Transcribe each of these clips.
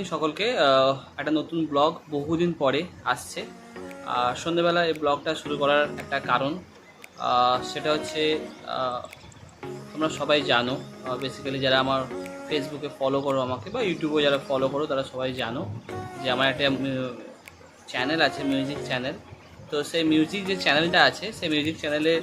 Morning সকলকে। একটা নতুন ব্লগ বহুদিন পরে আসছে। সন্ধ্যেবেলা এই ব্লগটা শুরু করার একটা কারণ সেটা হচ্ছে তোমরা সবাই জানো, বেসিক্যালি যারা আমার ফেসবুকে ফলো করো আমাকে বা ইউটিউবে যারা ফলো করো তারা সবাই জানো যে আমার একটা চ্যানেল আছে, মিউজিক চ্যানেল। তো সেই মিউজিক যে চ্যানেলটা আছে সেই মিউজিক চ্যানেলে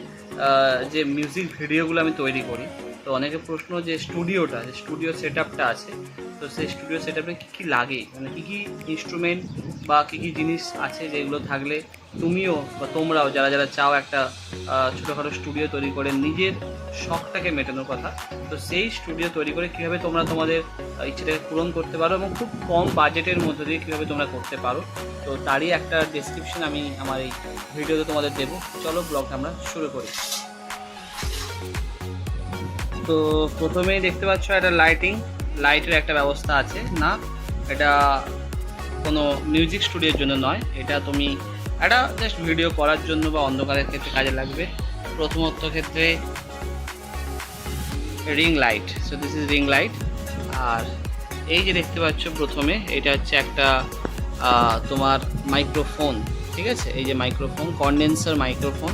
যে মিউজিক ভিডিওগুলো আমি তৈরি করি। তো অনেকে প্রশ্ন যে স্টুডিও সেট আপটা আছে, তো সেই স্টুডিও সেট আপে কী কী লাগে, মানে কী কী ইনস্ট্রুমেন্ট বা কী কী জিনিস আছে যেগুলো থাকলে তুমিও বা তোমরাও যারা যারা চাও একটা ছোটোখাটো স্টুডিও তৈরি করে নিজের শখটাকে মেটানোর কথা, তো সেই স্টুডিও তৈরি করে কীভাবে তোমরা তোমাদের ইচ্ছেটাকে পূরণ করতে পারো এবং খুব কম বাজেটের মধ্যে দিয়ে কীভাবে তোমরা করতে পারো, তো তারই একটা ডেসক্রিপশন আমি আমার এই ভিডিওতে তোমাদের দেবো। চলো ব্লগটা আমরা শুরু করি। তো প্রথমেই দেখতে পাচ্ছ একটা লাইটের একটা ব্যবস্থা আছে। না, এটা কোনো মিউজিক স্টুডিওর জন্য নয়, এটা তুমি একটা জাস্ট ভিডিও করার জন্য বা অন্ধকারের ক্ষেত্রে কাজে লাগবে। প্রথমত ক্ষেত্রে ring light, so this is ring light. আর এই যে দেখতে পাচ্ছ প্রথমে, এটা হচ্ছে একটা তোমার মাইক্রোফোন, ঠিক আছে? এই যে মাইক্রোফোন, কনডেন্সার মাইক্রোফোন।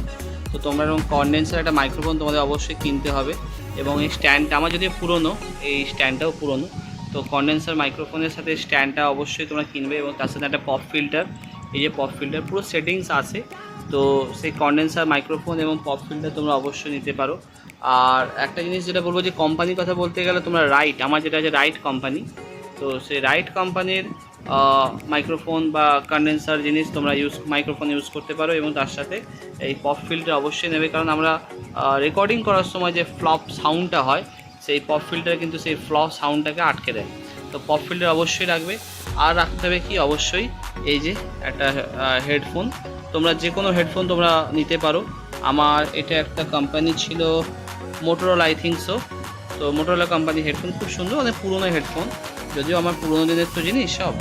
তো তোমরা এরকম কনডেন্সার একটা মাইক্রোফোন তোমাদের অবশ্যই কিনতে হবে। এবং এই স্ট্যান্ডটা আমার যদি পুরনো, এই স্ট্যান্ডটাও পুরনো, তো কনডেন্সার মাইক্রোফোনের সাথে স্ট্যান্ডটা অবশ্যই তোমরা কিনবে। এবং তার সাথে একটা পপ ফিল্টার, এই যে পপ ফিল্টার পুরো সেটিংস আছে। তো সেই কনডেন্সার মাইক্রোফোন এবং পপ ফিল্টার তোমরা অবশ্যই নিতে পারো। আর একটা জিনিস যেটা বলবো, যে কোম্পানির কথা বলতে গেলে তোমরা রাইট, আমার যেটা আছে রাইট কোম্পানি, তো সেই রাইট কোম্পানির মাইক্রোফোন বা কনডেন্সার জিনিস তোমরা মাইক্রোফোন ইউজ করতে পারো। এবং তার সাথে এই পপ ফিল্টার অবশ্যই নেবে, কারণ আমরা রেকর্ডিং করার সময় যে ফ্লপ সাউন্ডটা হয়, সেই পপ ফিল্টার কিন্তু সেই ফ্লপ সাউন্ডটাকে আটকে দেয়। তো পপ ফিল্টার অবশ্যই রাখবে। আর রাখতে হবে কি, অবশ্যই এই যে একটা হেডফোন, তোমরা যে কোনো হেডফোন তোমরা নিতে পারো। আমার এটা একটা কোম্পানি ছিল মোটোরোলা, আই থিঙ্ক সো। তো মোটোরোলা কোম্পানি হেডফোন খুব সুন্দর, অনেক পুরোনো হেডফোন, যদিও আমার পুরোনো দিনের তো জিনিস সব।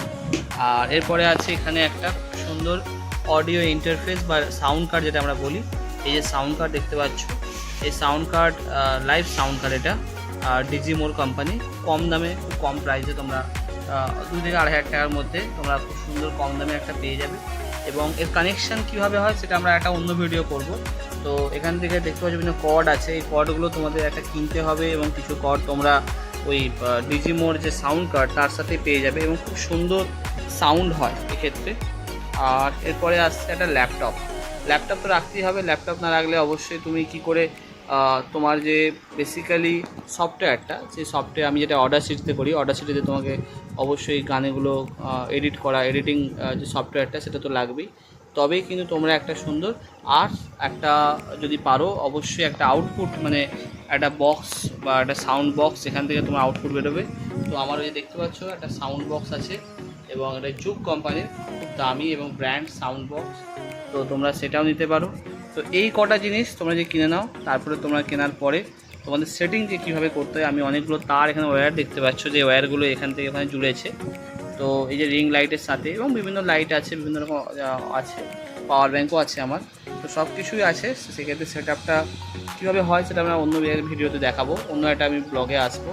আর এরপরে আছে এখানে একটা সুন্দর অডিও ইন্টারফেস বা সাউন্ড কার্ড যেটা আমরা বলি। এই যে সাউন্ড কার্ড দেখতে পাচ্ছ, এই sound card live sound card, এটা ডিজিমোর কোম্পানি। কম দামে, খুব কম প্রাইসে তোমরা 2 থেকে 2,500 টাকার মধ্যে তোমরা খুব সুন্দর কম দামে একটা পেয়ে যাবে। এবং এর কানেকশান কীভাবে হয় সেটা আমরা একটা অন্য ভিডিও করব। তো এখান থেকে দেখতে পাচ্ছ বিভিন্ন কর্ড আছে, এই কর্ডগুলো তোমাদের একটা কিনতে হবে এবং কিছু কর্ড তোমরা ওই ডিজিমোর যে সাউন্ড কার্ড তার সাথে পেয়ে যাবে এবং খুব সুন্দর সাউন্ড হয় এক্ষেত্রে। আর এরপরে আসছে একটা ল্যাপটপ তো রাখতেই হবে। ল্যাপটপ না রাখলে অবশ্যই তুমি কি করে তোমার যে বেসিক্যালি সফটওয়্যারটা, সেই সফটওয়্যার আমি যেটা অডাসিটিতে করি, অডাসিটিতে তোমাকে অবশ্যই গানেগুলো এডিটিং যে সফটওয়্যারটা সেটা তো লাগবেই, তবেই কিন্তু তোমরা একটা সুন্দর আর একটা যদি পারো অবশ্যই একটা আউটপুট, মানে একটা বক্স বা একটা সাউন্ড বক্স, এখান থেকে তোমার আউটপুট বেরোবে। তো আমার ওই যে দেখতে পাচ্ছ একটা সাউন্ড বক্স আছে এবং এটা জুক কোম্পানির খুব দামি এবং ব্র্যান্ড সাউন্ড বক্স, তো তোমরা সেটাও নিতে পারো। তো এই কটা জিনিস তোমরা যে কিনে নাও, তারপরে তোমরা কেনার পরে তোমাদের সেটিং যে কীভাবে করতে হয়, আমি অনেকগুলো তার এখানে ওয়্যার দেখতে পাচ্ছ, যে ওয়্যারগুলো এখান থেকে ওখানে জুড়েছে। তো এই যে রিং লাইটের সাথে এবং বিভিন্ন লাইট আছে, বিভিন্ন রকম আছে, পাওয়ার ব্যাঙ্কও আছে আমার, তো সব কিছুই আছে। সেক্ষেত্রে সেট আপটা কীভাবে হয় সেটা আমরা অন্য ভিডিওতে দেখাবো, অন্য একটা আমি ব্লগে আসবো।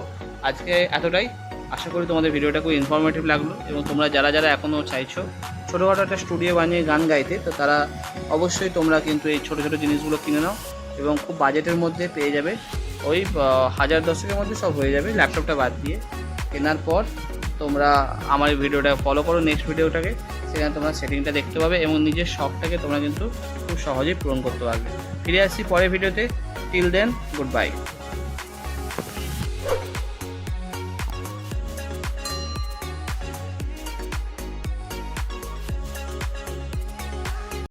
আজকে এতটাই, আশা করি তোমাদের ভিডিওটা খুব ইনফরমেটিভ লাগলো। এবং তোমরা যারা যারা এখনও চাইছো ছোটোখাটো একটা স্টুডিও বানিয়ে গান গাইতে, তো তারা অবশ্যই তোমরা কিন্তু এই ছোটো ছোটো জিনিসগুলো কিনে নাও এবং খুব বাজেটের মধ্যে পেয়ে যাবে। ওই 1000-1000-এর মধ্যে সব হয়ে যাবে, ল্যাপটপটা বাদ দিয়ে। কেনার পর তোমরা আমার এই ভিডিওটা ফলো করো, নেক্সট ভিডিওটাকে, সেখানে তোমরা সেটিংটা দেখতে পাবে এবং নিজের শখটাকে তোমরা কিন্তু খুব সহজেই পূরণ করতে পারবে। ফিরে আসছি পরের ভিডিওতে। Till then, good by.